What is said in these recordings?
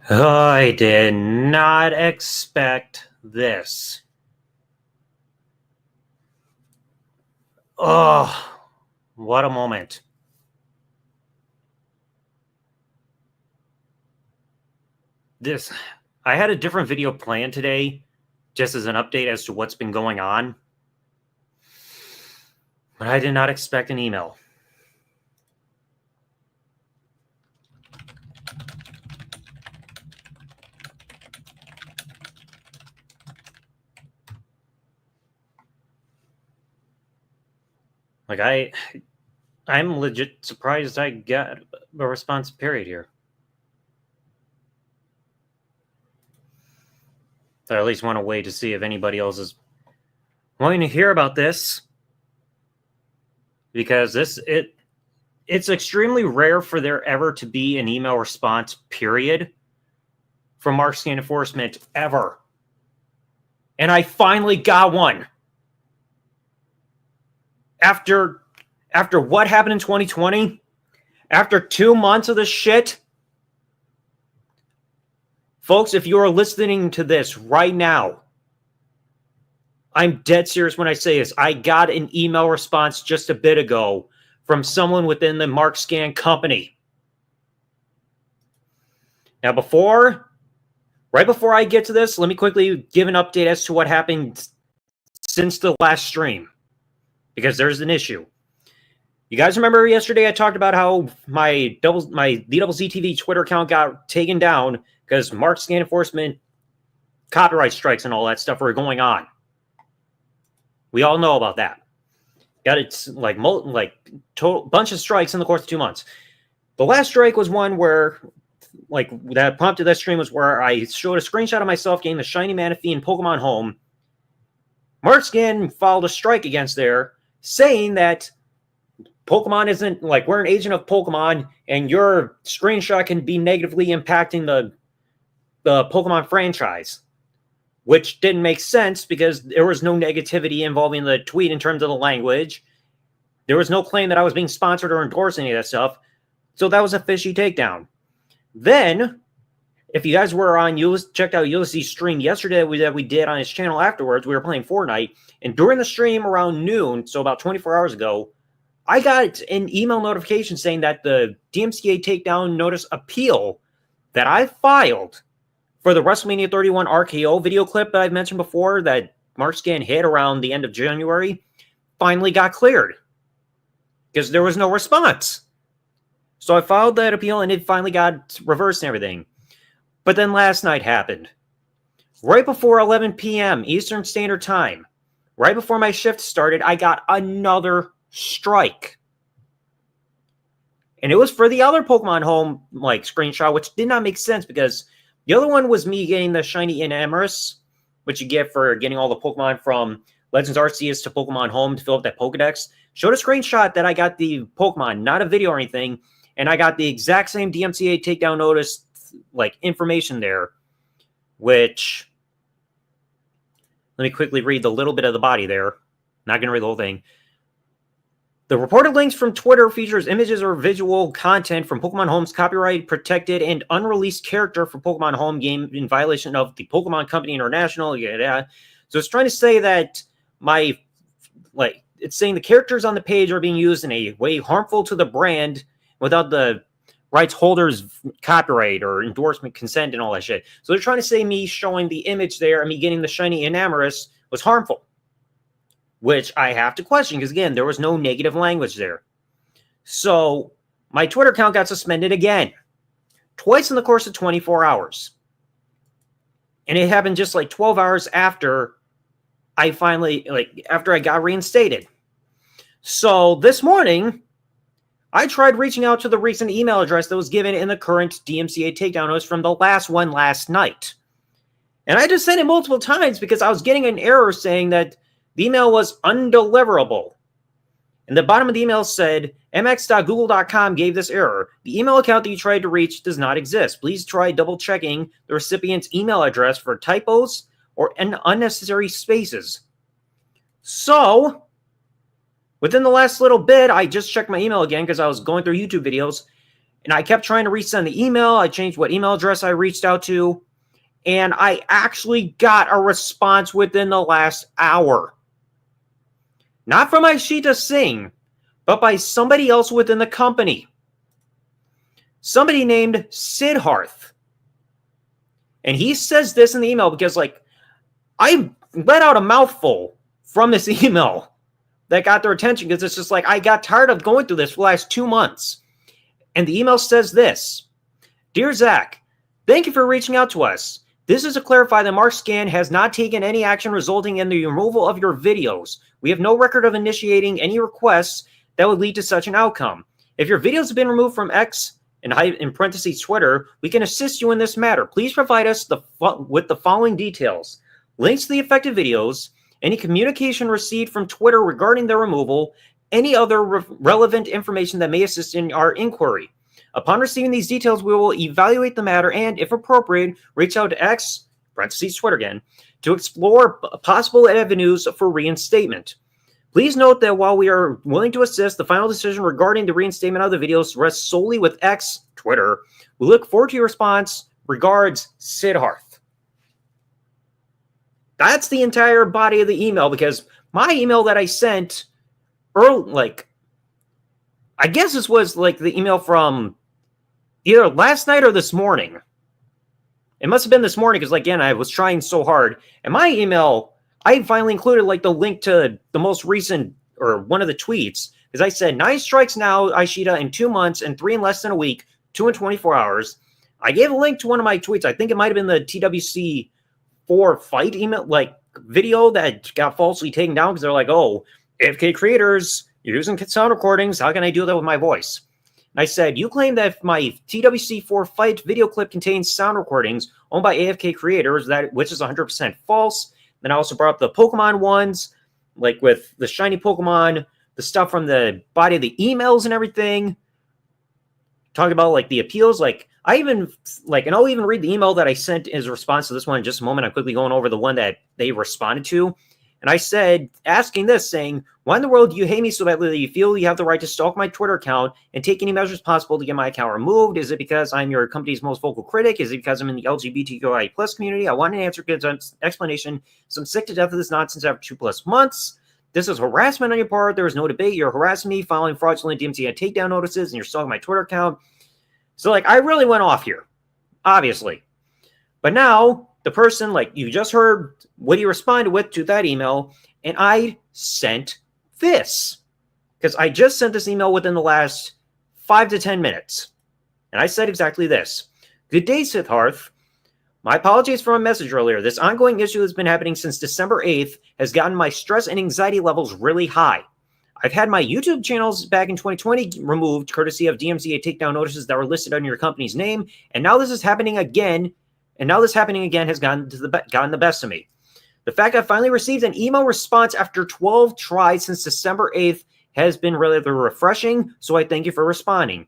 I did not expect this. Oh, what a moment. I had a different video planned today, just as an update as to what's been going on. But I did not expect an email. I'm legit surprised I got a response period here. I at least want to wait to see if anybody else is wanting to hear about this. Because it's extremely rare for there ever to be an email response period from MarkScan enforcement ever. And I finally got one. After what happened in 2020, after 2 months of this shit, folks, if you are listening to this right now, I'm dead serious when I say this. I got an email response just a bit ago from someone within the MarkScan company. Now, right before I get to this, let me quickly give an update as to what happened since the last stream, because there's an issue. You guys remember yesterday I talked about how my DZTV Twitter account got taken down because MarkScan enforcement, copyright strikes, and all that stuff were going on. We all know about that. Got it total bunch of strikes in the course of 2 months. The last strike was one where, that prompted that stream was where I showed a screenshot of myself getting the shiny Manaphy in Pokemon Home. MarkScan filed a strike against there, saying that Pokemon isn't, we're an agent of Pokemon, and your screenshot can be negatively impacting the Pokemon franchise. Which didn't make sense because there was no negativity involving the tweet in terms of the language. There was no claim that I was being sponsored or endorsed any of that stuff. So that was a fishy takedown. Then, if you guys were on, checked out Ulysses' stream yesterday that we did on his channel afterwards, we were playing Fortnite. And during the stream around noon, so about 24 hours ago, I got an email notification saying that the DMCA takedown notice appeal that I filed for the WrestleMania 31 RKO video clip that I've mentioned before that MarkScan hit around the end of January finally got cleared because there was no response. So I filed that appeal and it finally got reversed and everything. But then last night happened. Right before 11 p.m. Eastern Standard Time, right before my shift started, I got another strike. And it was for the other Pokemon Home screenshot, which did not make sense because the other one was me getting the shiny Enamorous, which you get for getting all the Pokemon from Legends Arceus to Pokemon Home to fill up that Pokedex. Showed a screenshot that I got the Pokemon, not a video or anything, and I got the exact same DMCA takedown notice, information there, which, let me quickly read the little bit of the body there. Not going to read the whole thing. The reported links from Twitter features images or visual content from Pokemon Home's copyright protected and unreleased character for Pokemon Home game in violation of the Pokemon Company International. Yeah. So it's trying to say that it's saying the characters on the page are being used in a way harmful to the brand without the rights holders' copyright or endorsement consent and all that shit. So they're trying to say me showing the image there and me getting the shiny Enamorous was harmful. Which I have to question, because again, there was no negative language there. So my Twitter account got suspended again. Twice in the course of 24 hours. And it happened just 12 hours after I finally, after I got reinstated. So this morning, I tried reaching out to the recent email address that was given in the current DMCA takedown notice from the last one last night. And I just sent it multiple times because I was getting an error saying that the email was undeliverable. And the bottom of the email said, mx.google.com gave this error. The email account that you tried to reach does not exist. Please try double checking the recipient's email address for typos or unnecessary spaces. So, within the last little bit, I just checked my email again because I was going through YouTube videos. And I kept trying to resend the email. I changed what email address I reached out to. And I actually got a response within the last hour. Not from Ishita Singh, but by somebody else within the company. Somebody named Siddharth. And he says this in the email because, like, I let out a mouthful from this email that got their attention because it's just like, I got tired of going through this for the last 2 months. And the email says this: Dear Zach, thank you for reaching out to us. This is to clarify that MarkScan has not taken any action resulting in the removal of your videos. We have no record of initiating any requests that would lead to such an outcome. If your videos have been removed from X, in parentheses Twitter, we can assist you in this matter. Please provide us with the following details: links to the affected videos, any communication received from Twitter regarding their removal, any other relevant information that may assist in our inquiry. Upon receiving these details, we will evaluate the matter and, if appropriate, reach out to X, parentheses Twitter again, to explore possible avenues for reinstatement. Please note that while we are willing to assist, the final decision regarding the reinstatement of the videos rests solely with X, Twitter. We look forward to your response. Regards, Siddharth. That's the entire body of the email, because my email that I sent I guess this was like the email from either last night or this morning. It must have been this morning because, again, I was trying so hard. And my email, I finally included like the link to the most recent, or one of the tweets, because I said 9 strikes now, Ishita, in 2 months, and 3 in less than a week, 2 in 24 hours. I gave a link to one of my tweets. I think it might have been the TWC4 fight email, like video that got falsely taken down because they're like, oh, AFK creators, you're using sound recordings. How can I do that with my voice? And I said, you claim that my TWC4 fight video clip contains sound recordings owned by AFK creators, which is 100% false. Then I also brought up the Pokemon ones, like with the shiny Pokemon, the stuff from the body of the emails and everything. Talking about like the appeals, and I'll even read the email that I sent as a response to this one in just a moment. I'm quickly going over the one that they responded to. And I said, asking this, saying, why in the world do you hate me so badly that you feel you have the right to stalk my Twitter account and take any measures possible to get my account removed? Is it because I'm your company's most vocal critic? Is it because I'm in the LGBTQI plus community? I want an answer, get an explanation. So I'm sick to death of this nonsense after 2+ months. This is harassment on your part. There is no debate. You're harassing me, filing fraudulent DMCA takedown notices, and you're stalking my Twitter account. So, I really went off here, obviously. But now, the person, you just heard what he responded with to that email, and I sent this. Because I just sent this email within the last 5 to 10 minutes. And I said exactly this. Good day, Siddharth. My apologies for my message earlier. This ongoing issue that's been happening since December 8th has gotten my stress and anxiety levels really high. I've had my YouTube channels back in 2020 removed courtesy of DMCA takedown notices that were listed under your company's name, and now this is happening again. And now this happening again has gotten the best of me. The fact I finally received an email response after 12 tries since December 8th has been really refreshing, so I thank you for responding.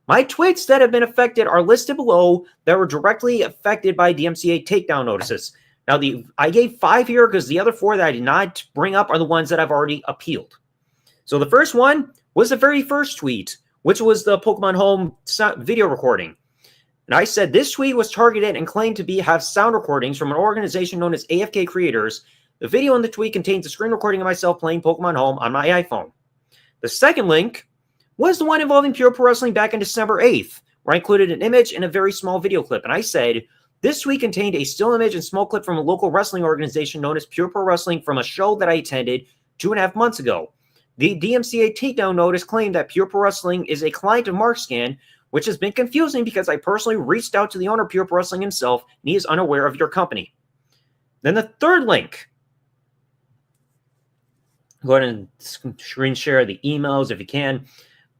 My tweets that have been affected are listed below that were directly affected by DMCA takedown notices. Now, I gave 5 here because the other 4 that I did not bring up are the ones that I've already appealed. So the first one was the very first tweet, which was the Pokemon Home video recording. And I said this tweet was targeted and claimed to have sound recordings from an organization known as AFK Creators. The video in the tweet contains a screen recording of myself playing Pokemon Home on my iPhone. The second link was the one involving Pure Pro Wrestling back on December 8th, where I included an image and a very small video clip. And I said, this tweet contained a still image and small clip from a local wrestling organization known as Pure Pro Wrestling from a show that I attended 2.5 months ago. The DMCA takedown notice claimed that Pure Pro Wrestling is a client of MarkScan, which has been confusing because I personally reached out to the owner of Pure Pro Wrestling himself, and he is unaware of your company. Then the third link. Go ahead and screen share the emails if you can.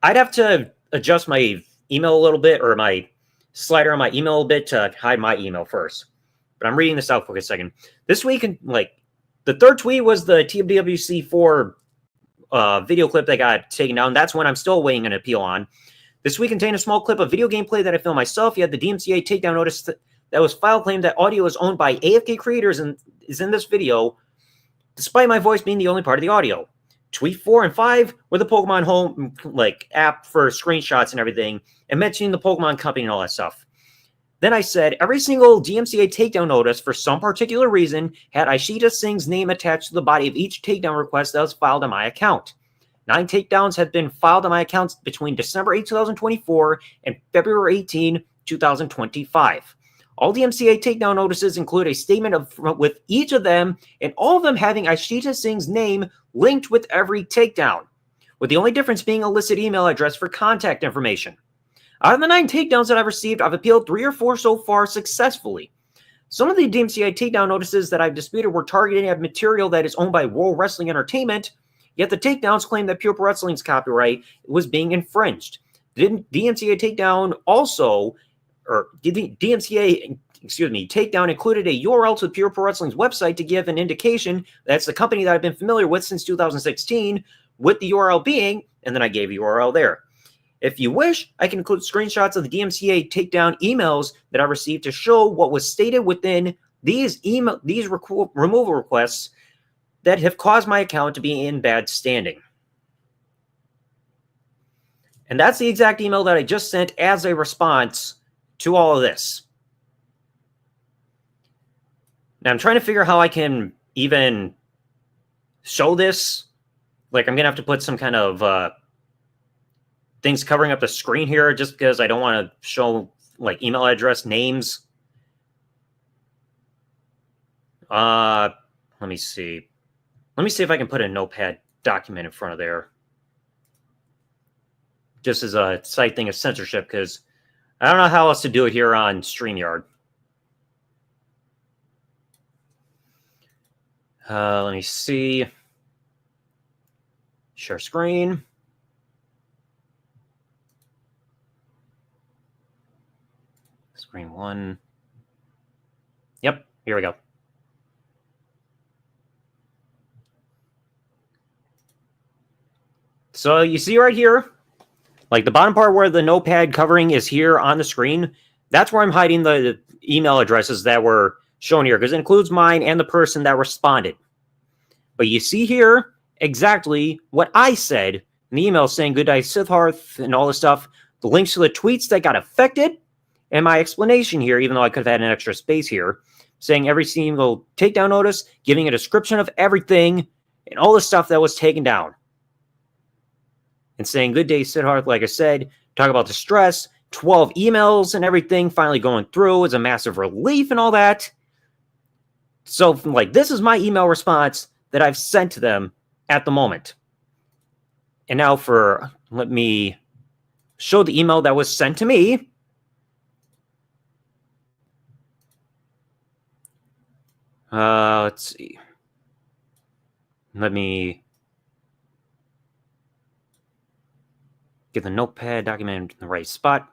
I'd have to adjust my email a little bit, or my slider on my email a bit to hide my email first. But I'm reading this out for a second. This week, the third tweet was the TWC4 video clip that got taken down. That's one I'm still awaiting an appeal on. This week contained a small clip of video gameplay that I filmed myself. You had the DMCA takedown notice that was filed claimed that audio is owned by AFK Creators and is in this video, despite my voice being the only part of the audio. Tweet 4 and 5 were the Pokemon Home app for screenshots and everything, and mentioning the Pokemon Company and all that stuff. Then I said every single DMCA takedown notice for some particular reason had Ishita Singh's name attached to the body of each takedown request that was filed on my account. 9 takedowns had been filed on my account between December 8, 2024 and February 18, 2025. All DMCA takedown notices include a statement with each of them, and all of them having Ishita Singh's name linked with every takedown, with the only difference being a listed email address for contact information. Out of the 9 takedowns that I've received, I've appealed 3 or 4 so far successfully. Some of the DMCA takedown notices that I've disputed were targeting at material that is owned by World Wrestling Entertainment, yet the takedowns claim that Pure Pro Wrestling's copyright was being infringed. The DMCA takedown takedown included a URL to Pure Pro Wrestling's website to give an indication that's the company that I've been familiar with since 2016, with the URL being, and then I gave a URL there. If you wish, I can include screenshots of the DMCA takedown emails that I received to show what was stated within these removal requests that have caused my account to be in bad standing. And that's the exact email that I just sent as a response to all of this. Now I'm trying to figure how I can even show this. I'm going to have to put some kind of things covering up the screen here just because I don't want to show email address names. Let me see. Let me see if I can put a notepad document in front of there. Just as a side thing of censorship, because I don't know how else to do it here on StreamYard. Let me see. Share screen. Screen 1. Yep, here we go. So you see right here, the bottom part where the notepad covering is here on the screen, that's where I'm hiding the email addresses that were shown here, because it includes mine and the person that responded. But you see here exactly what I said in the email saying good day Siddharth and all this stuff, the links to the tweets that got affected, and my explanation here, even though I could have had an extra space here, saying every single takedown notice, giving a description of everything, and all the stuff that was taken down. And saying, good day, Siddharth, like I said, talk about the stress, 12 emails and everything finally going through is a massive relief and all that. So, this is my email response that I've sent to them at the moment. And now let me show the email that was sent to me. Let's see. Let me get the notepad document in the right spot.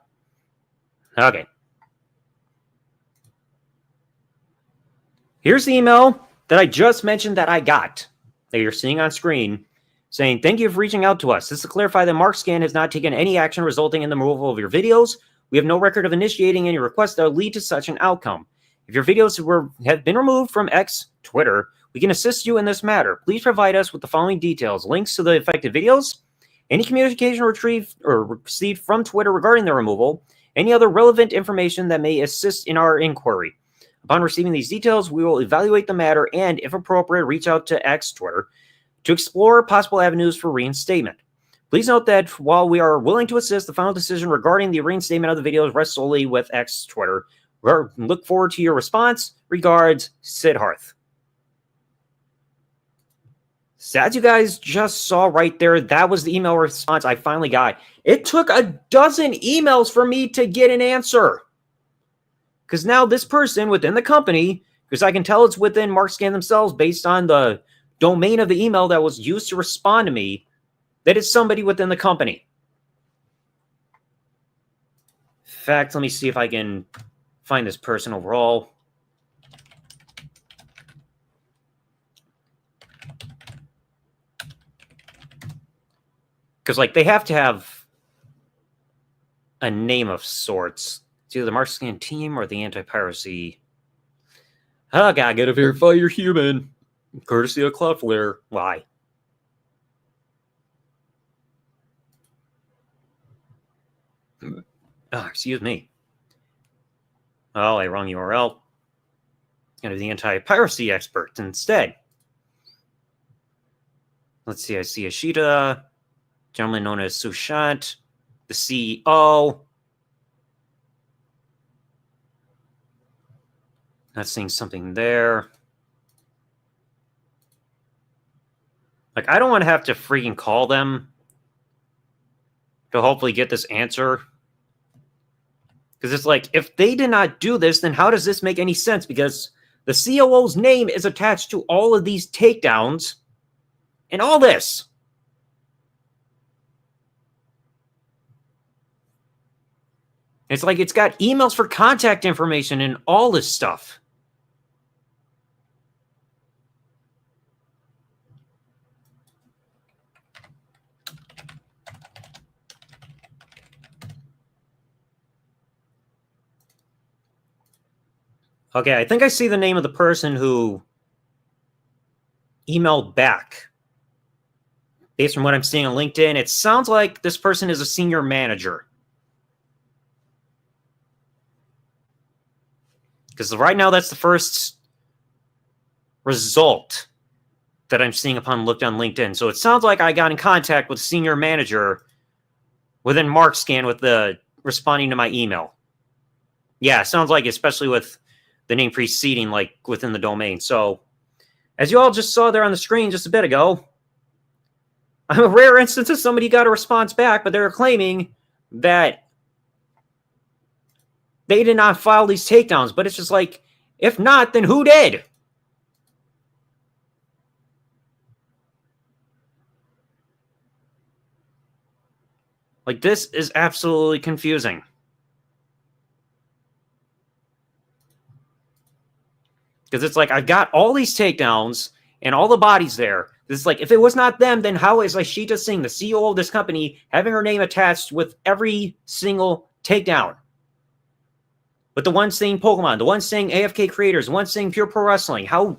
Okay. Here's the email that I just mentioned that I got, that you're seeing on screen, saying, thank you for reaching out to us. This is to clarify that MarkScan has not taken any action resulting in the removal of your videos. We have no record of initiating any requests that would lead to such an outcome. If your videos have been removed from X, Twitter, we can assist you in this matter. Please provide us with the following details: links to the affected videos, any communication retrieved or received from Twitter regarding the removal, any other relevant information that may assist in our inquiry. Upon receiving these details, we will evaluate the matter and, if appropriate, reach out to X, Twitter, to explore possible avenues for reinstatement. Please note that while we are willing to assist, the final decision regarding the reinstatement of the videos rests solely with X, Twitter. We look forward to your response. Regards, Siddharth. So as you guys just saw right there, that was the email response I finally got. It took a dozen emails for me to get an answer. Because now this person within the company, because I can tell it's within MarkScan themselves based on the domain of the email that was used to respond to me, that it's somebody within the company. In fact, let me see if I can find this person overall. Because, they have to have a name of sorts. It's either the MarkScan team or the anti-piracy. Oh, God, gotta verify you're human. Courtesy of Cloudflare. Why? Oh, excuse me. Oh, I wrong URL. It's going to be the anti-piracy expert instead. Let's see. I see Ashita, gentleman known as Sushant, the CEO. Not seeing something there. Like, I don't want to have to freaking call them to hopefully get this answer. Because it's like, if they did not do this, then how does this make any sense? Because the COO's name is attached to all of these takedowns and all this. It's like it's got emails for contact information and all this stuff. Okay, I think I see the name of the person who emailed back. Based on what I'm seeing on LinkedIn, it sounds like this person is a senior manager. Because right now, that's the first result that I'm seeing upon looked on LinkedIn. So it sounds like I got in contact with a senior manager within MarkScan with the responding to my email. Yeah, it sounds like, especially with the name preceding, like within the domain. So, as you all just saw there on the screen just a bit ago, I'm a rare instance of somebody got a response back, but they're claiming that they did not file these takedowns. But it's just like, if not, then who did? Like, this is absolutely confusing. Because it's like, I've got all these takedowns and all the bodies there. It's like, if it was not them, then how is Ashita Singh, the CEO of this company, having her name attached with every single takedown? With the one saying Pokemon, the one saying AFK creators, the one saying Pure Pro Wrestling. How?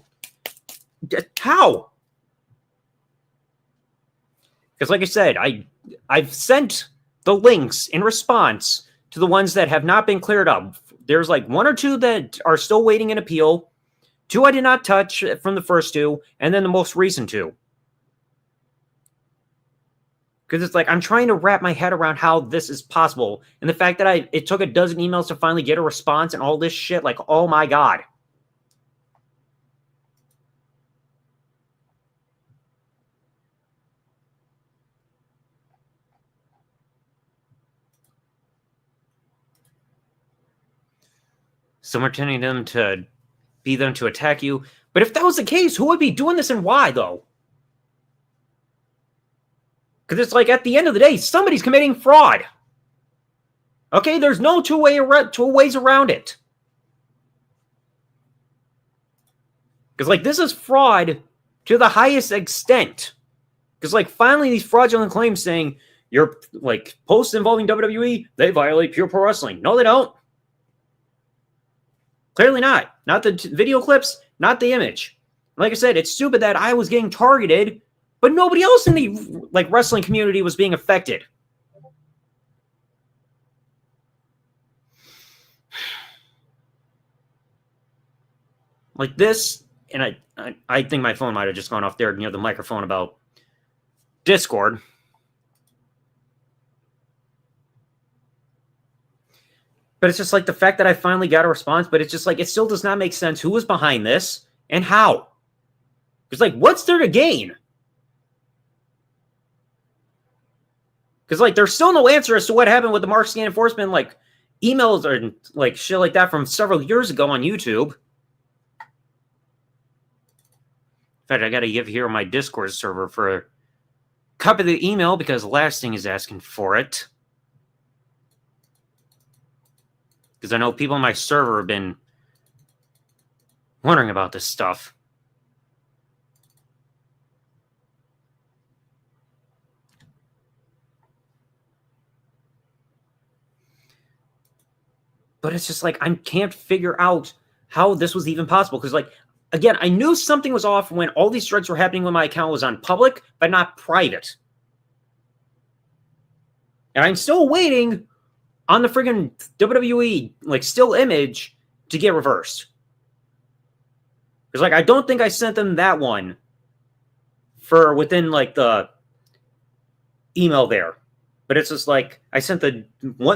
Because like I said, I've sent the links in response to the ones that have not been cleared up. There's like one or two that are still waiting in appeal. 2 I did not touch from the first 2, and then the most recent 2. Because it's like, I'm trying to wrap my head around how this is possible. And the fact that it took a dozen emails to finally get a response and all this shit, like, oh my God. Some are telling them to be them to attack you. But if that was the case, who would be doing this and why, though? Because it's like, at the end of the day, somebody's committing fraud. Okay, there's no two ways around it. Because, like, this is fraud to the highest extent. Because, like, finally these fraudulent claims saying, your, like, posts involving WWE, they violate Pure Pro Wrestling. No, they don't. Clearly not. Not the video clips, not the image. Like I said, it's stupid that I was getting targeted, but nobody else in the, like, wrestling community was being affected. Like this, and I think my phone might have just gone off there near the microphone about Discord. But it's just like the fact that I finally got a response, but it's just like, it still does not make sense who was behind this and how. It's like, what's there to gain? Because, like, there's still no answer as to what happened with the MarkScan enforcement, like, emails or, like, shit like that from several years ago on YouTube. In fact, I got to give here my Discord server for a copy of the email because Lasting is asking for it. Because I know people on my server have been wondering about this stuff. But it's just like, I can't figure out how this was even possible. Because, like, again, I knew something was off when all these threads were happening when my account was on public, but not private. And I'm still waiting on the friggin' WWE like still image to get reversed. Because like I don't think I sent them that one for within like the email there. But it's just like I sent the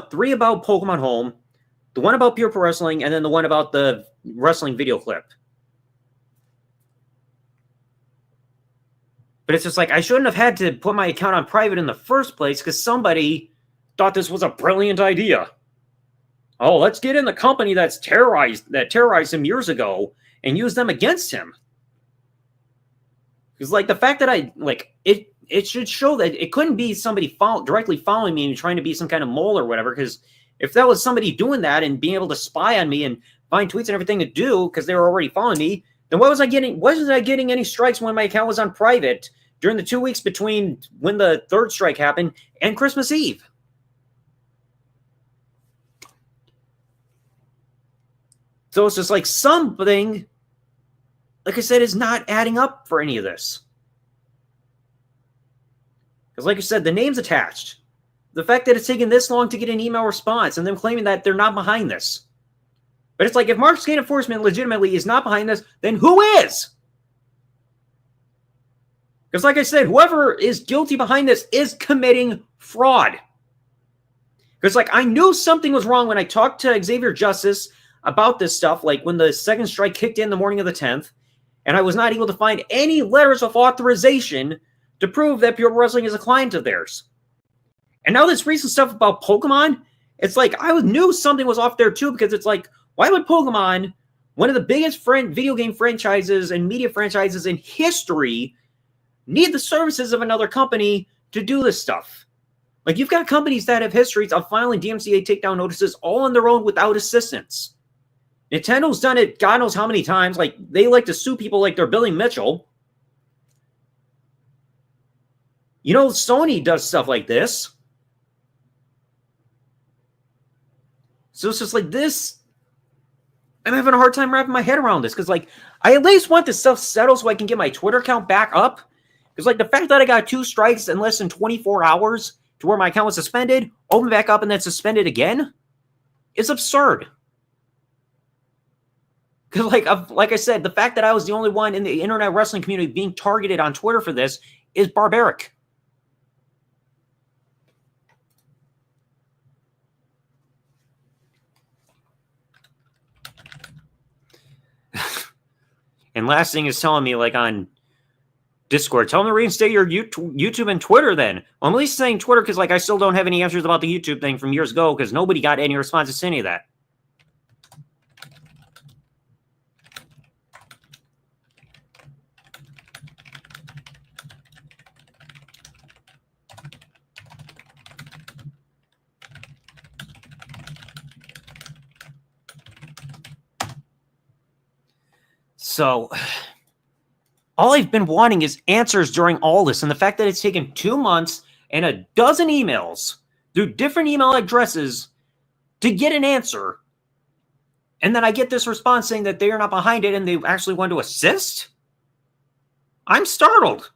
3 about Pokemon Home, the one about Pure Pro Wrestling, and then the one about the wrestling video clip. But it's just like I shouldn't have had to put my account on private in the first place because somebody thought this was a brilliant idea. Oh, let's get in the company that terrorized him years ago and use them against him. Because like the fact that it should show that it couldn't be somebody directly following me and trying to be some kind of mole or whatever. Because if that was somebody doing that and being able to spy on me and find tweets and everything to do because they were already following me, then why was I getting? Wasn't I getting any strikes when my account was on private during the 2 weeks between when the 3rd strike happened and Christmas Eve? So it's just like something, like I said, is not adding up for any of this. Because like I said, the name's attached. The fact that it's taken this long to get an email response and them claiming that they're not behind this. But it's like, if MarkScan Enforcement legitimately is not behind this, then who is? Because like I said, whoever is guilty behind this is committing fraud. Because like I knew something was wrong when I talked to Xavier Justice about this stuff, like when the 2nd strike kicked in the morning of the 10th, and I was not able to find any letters of authorization to prove that Pure Wrestling is a client of theirs. And now this recent stuff about Pokemon, it's like I knew something was off there too, because it's like, why would Pokemon, one of the biggest video game franchises and media franchises in history, need the services of another company to do this stuff? Like, you've got companies that have histories of filing DMCA takedown notices all on their own without assistance. Nintendo's done it God knows how many times. Like, they like to sue people like they're Billy Mitchell. You know, Sony does stuff like this. So it's just like this. I'm having a hard time wrapping my head around this because, like, I at least want this stuff settled so I can get my Twitter account back up. Because, like, the fact that I got 2 strikes in less than 24 hours to where my account was suspended, opened back up, and then suspended again is absurd. Because, like I said, the fact that I was the only one in the internet wrestling community being targeted on Twitter for this is barbaric. And last thing is telling me, like, on Discord, tell them to reinstate your YouTube and Twitter then. Well, I'm at least saying Twitter because, like, I still don't have any answers about the YouTube thing from years ago because nobody got any responses to any of that. So, all I've been wanting is answers during all this. And the fact that it's taken 2 months and a dozen emails through different email addresses to get an answer. And then I get this response saying that they are not behind it and they actually want to assist. I'm startled.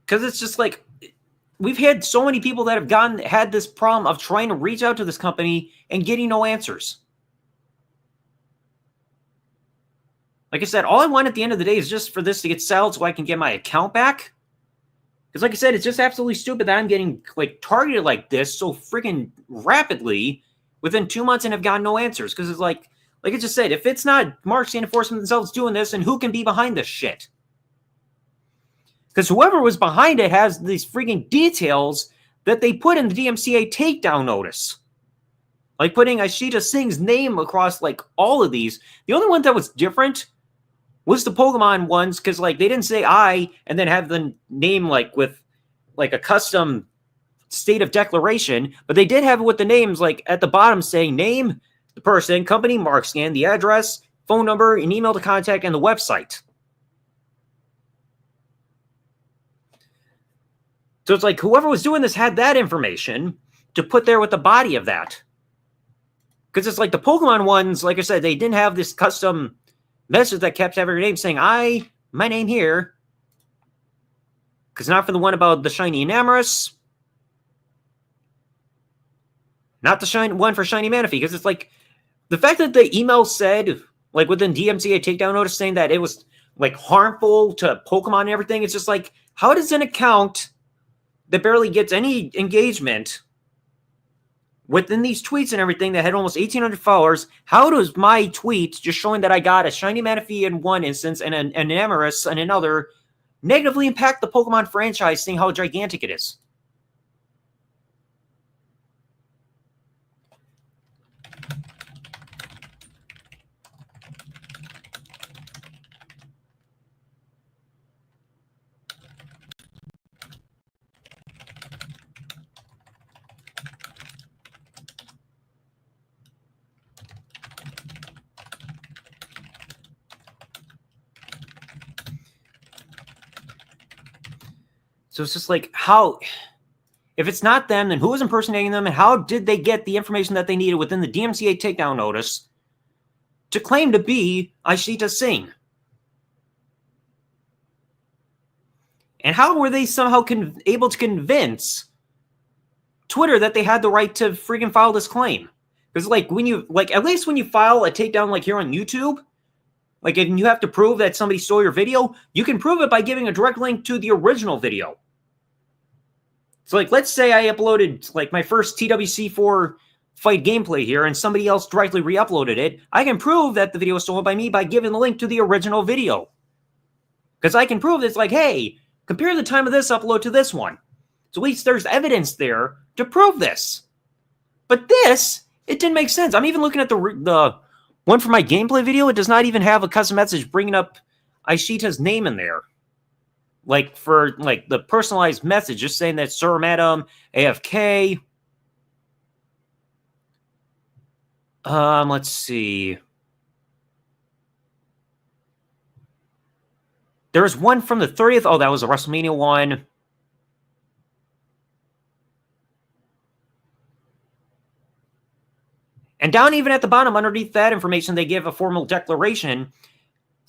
Because it's just like, we've had so many people that have had this problem of trying to reach out to this company and getting no answers. Like I said, all I want at the end of the day is just for this to get settled so I can get my account back. Because like I said, it's just absolutely stupid that I'm getting like targeted like this so freaking rapidly within 2 months and have gotten no answers. Because it's like I just said, if it's not MarkScan Enforcement themselves doing this, then who can be behind this shit? Because whoever was behind it has these freaking details that they put in the DMCA takedown notice. Like putting Ashita Singh's name across like all of these. The only one that was different was the Pokemon ones, because like they didn't say I and then have the name like with like a custom state of declaration, but they did have it with the names like at the bottom saying name, the person, company, MarkScan, the address, phone number, an email to contact, and the website. So it's like whoever was doing this had that information to put there with the body of that. Because it's like the Pokemon ones, like I said, they didn't have this custom message that kept having your name saying, my name here. Because not for the one about the shiny Enamorous, not the one for Shiny Manaphy, because it's like the fact that the email said, like within DMCA takedown notice, saying that it was like harmful to Pokemon and everything. It's just like, how does an account that barely gets any engagement within these tweets and everything that had almost 1,800 followers, how does my tweet just showing that I got a Shiny Manaphy in one instance and an Amoris in another negatively impact the Pokemon franchise, seeing how gigantic it is? So it's just like, how, if it's not them, then who is impersonating them, and how did they get the information that they needed within the DMCA takedown notice to claim to be Ashita Singh? And how were they somehow able to convince Twitter that they had the right to freaking file this claim? Because, like, when you, like, at least when you file a takedown, like here on YouTube, like, if you have to prove that somebody stole your video, you can prove it by giving a direct link to the original video. So, like, let's say I uploaded, like, my first TWC4 fight gameplay here, and somebody else directly re-uploaded it. I can prove that the video was stolen by me by giving the link to the original video. Because I can prove it's like, hey, compare the time of this upload to this one. So at least there's evidence there to prove this. But this, it didn't make sense. I'm even looking at the one for my gameplay video. It does not even have a custom message bringing up Aishita's name in there. Like, for, like, the personalized message, just saying that Sir, Madam, AFK. Let's see. There was one from the 30th. Oh, that was a WrestleMania one. And down even at the bottom, underneath that information, they give a formal declaration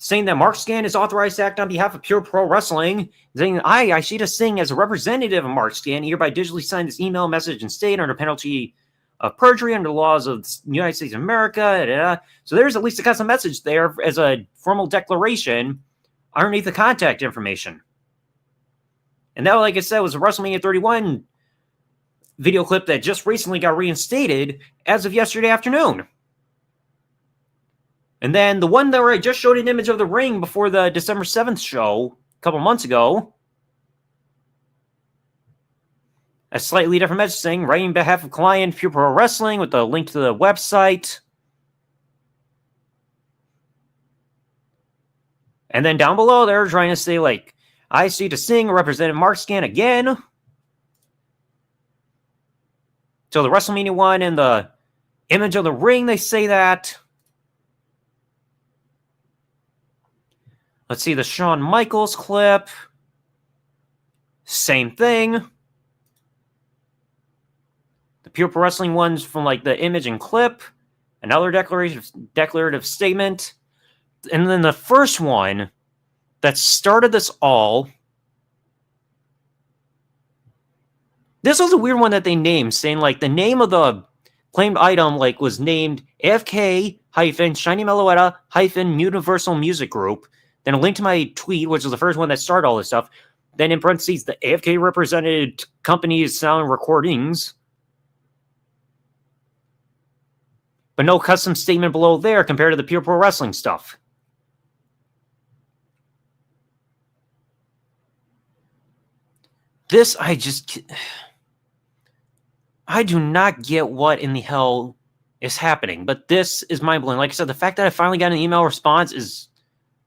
saying that MarkScan is authorized to act on behalf of Pure Pro Wrestling, saying, I, Ashita Singh, as a representative of MarkScan, hereby digitally sign this email message and state under penalty of perjury under the laws of the United States of America. So there's at least a custom message there as a formal declaration underneath the contact information. And that, like I said, was a WrestleMania 31 video clip that just recently got reinstated as of yesterday afternoon. And then the one where I just showed an image of the ring before the December 7th show a couple months ago, a slightly different message saying, writing on behalf of client Pure Pro Wrestling with the link to the website. And then down below, they're trying to say, like, I see to sing represented MarkScan again. So the WrestleMania one and the image of the ring, they say that. Let's see the Shawn Michaels clip. Same thing. The Pure Pro Wrestling ones from, like, the image and clip. Another declarative statement. And then the first one that started this all. This was a weird one that they named, saying, like, the name of the claimed item, like, was named AFK-Shiny Meloetta-Universal Music Group. Then a link to my tweet, which was the first one that started all this stuff. Then in parentheses, the AFK represented company's sound recordings. But no custom statement below there compared to the Pure Pro Wrestling stuff. This, I do not get what in the hell is happening. But this is mind-blowing. Like I said, the fact that I finally got an email response is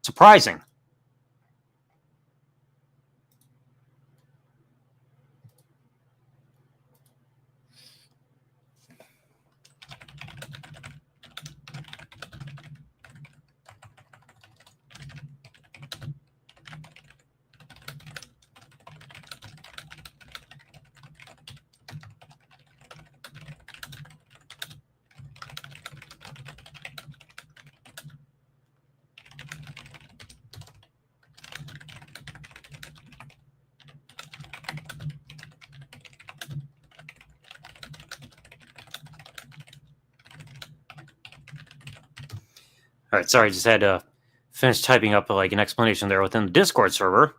surprising. All right, sorry, just had to finish typing up like an explanation there within the Discord server.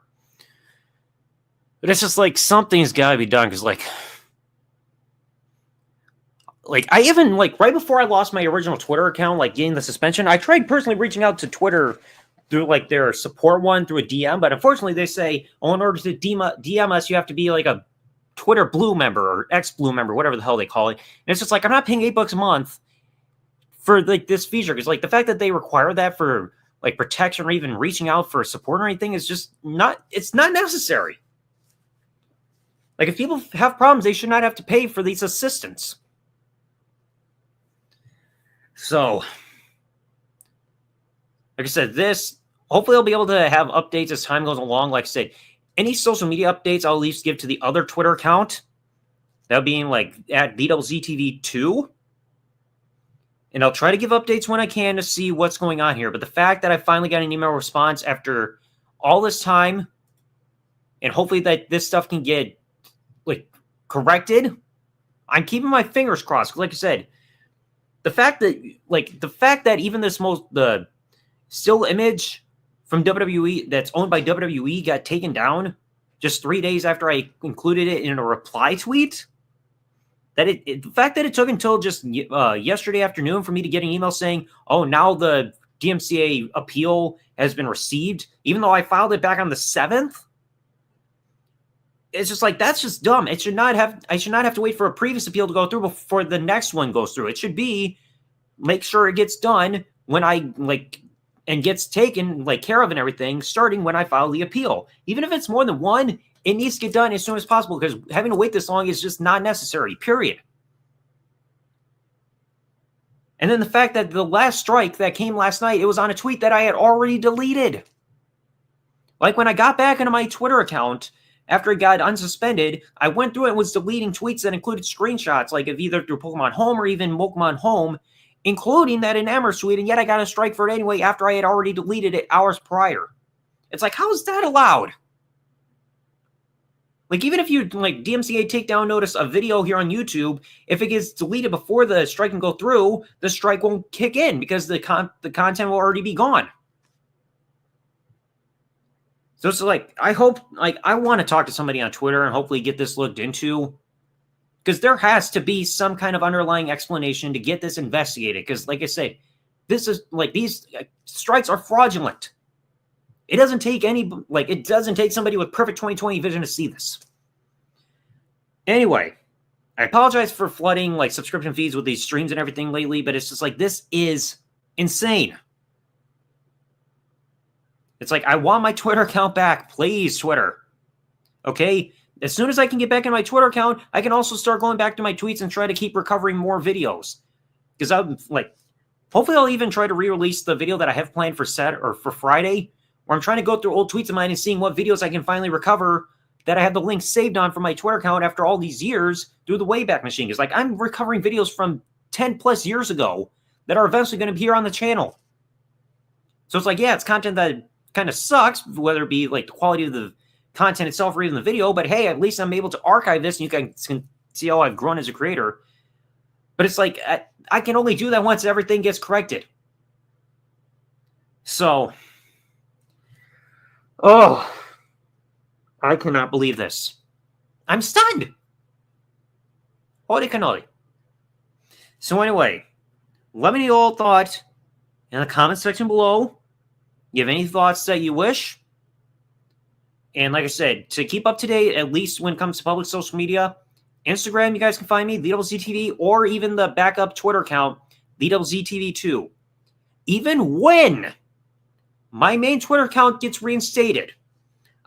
But it's just like something's got to be done because like I even like right before I lost my original Twitter account, like getting the suspension, I tried personally reaching out to Twitter through like their support one through a DM, but unfortunately they say, oh, in order to DM us, you have to be like a Twitter Blue member or X Blue member, whatever the hell they call it. And it's just like I'm not paying $8 a month for like this feature because like the fact that they require that for like protection or even reaching out for support or anything is just not. It's not necessary. Like if people have problems, they should not have to pay for these assistance. So, like I said, this hopefully I'll be able to have updates as time goes along. Like I said, any social media updates I'll at least give to the other Twitter account. That being like at VWZTV2. And I'll try to give updates when I can to see what's going on here. But the fact that I finally got an email response after all this time, and hopefully that this stuff can get like corrected, I'm keeping my fingers crossed. Like I said, the fact that even the still image from WWE that's owned by WWE got taken down just 3 days after I included it in a reply tweet. The fact that it took until just yesterday afternoon for me to get an email saying, oh, now the DMCA appeal has been received, even though I filed it back on the 7th. It's just like, that's just dumb. I should not have to wait for a previous appeal to go through before the next one goes through. It should be make sure it gets done when I and gets taken care of and everything, starting when I file the appeal. Even if it's more than one, it needs to get done as soon as possible because having to wait this long is just not necessary, period. And then the fact that the last strike that came last night, it was on a tweet that I had already deleted. Like when I got back into my Twitter account after it got unsuspended, I went through it and was deleting tweets that included screenshots, like of either through Pokemon Home or even Pokemon Home, including that in Emmer tweet, and yet I got a strike for it anyway after I had already deleted it hours prior. It's like, how is that allowed? Like, even if you DMCA takedown notice a video here on YouTube, if it gets deleted before the strike can go through, the strike won't kick in because the content will already be gone. So it's like, I hope, I want to talk to somebody on Twitter and hopefully get this looked into. Because there has to be some kind of underlying explanation to get this investigated. Because, like I said, this is, these strikes are fraudulent. It doesn't take somebody with perfect 20/20 vision to see this. Anyway, I apologize for flooding subscription feeds with these streams and everything lately, but it's just this is insane. It's like, I want my Twitter account back. Please, Twitter. Okay? As soon as I can get back in my Twitter account, I can also start going back to my tweets and try to keep recovering more videos. Because I'm hopefully I'll even try to re-release the video that I have planned for Friday, where I'm trying to go through old tweets of mine and seeing what videos I can finally recover that I have the link saved on from my Twitter account after all these years through the Wayback Machine. Because I'm recovering videos from 10 plus years ago that are eventually going to be here on the channel. So it's yeah, it's content that kind of sucks, whether it be the quality of the content itself or even the video, but hey, at least I'm able to archive this and you can see how I've grown as a creator. But it's I can only do that once everything gets corrected. So, I cannot believe this. I'm stunned. Holy cannoli. So anyway, let me know your thoughts in the comment section below. You have any thoughts that you wish? And like I said, to keep up to date, at least when it comes to public social media, Instagram, you guys can find me, VWZTV, or even the backup Twitter account, VWZTV2. Even when my main Twitter account gets reinstated,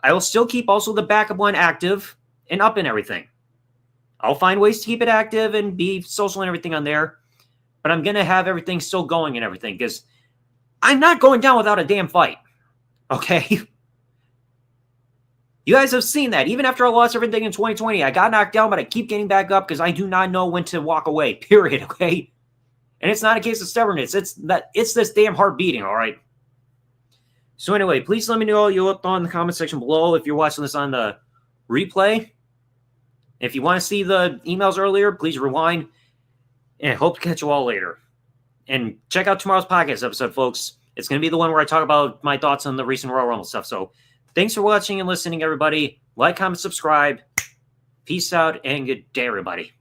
I will still keep also the backup one active and up and everything. I'll find ways to keep it active and be social and everything on there, but I'm going to have everything still going and everything because I'm not going down without a damn fight. Okay? You guys have seen that. Even after I lost everything in 2020, I got knocked down, but I keep getting back up because I do not know when to walk away, period, okay? And it's not a case of stubbornness. It's this damn heart beating, all right? So anyway, please let me know your thoughts in the comment section below if you're watching this on the replay. If you want to see the emails earlier, please rewind. And I hope to catch you all later. And check out tomorrow's podcast episode, folks. It's going to be the one where I talk about my thoughts on the recent Royal Rumble stuff. So thanks for watching and listening, everybody. Like, comment, subscribe. Peace out, and good day, everybody.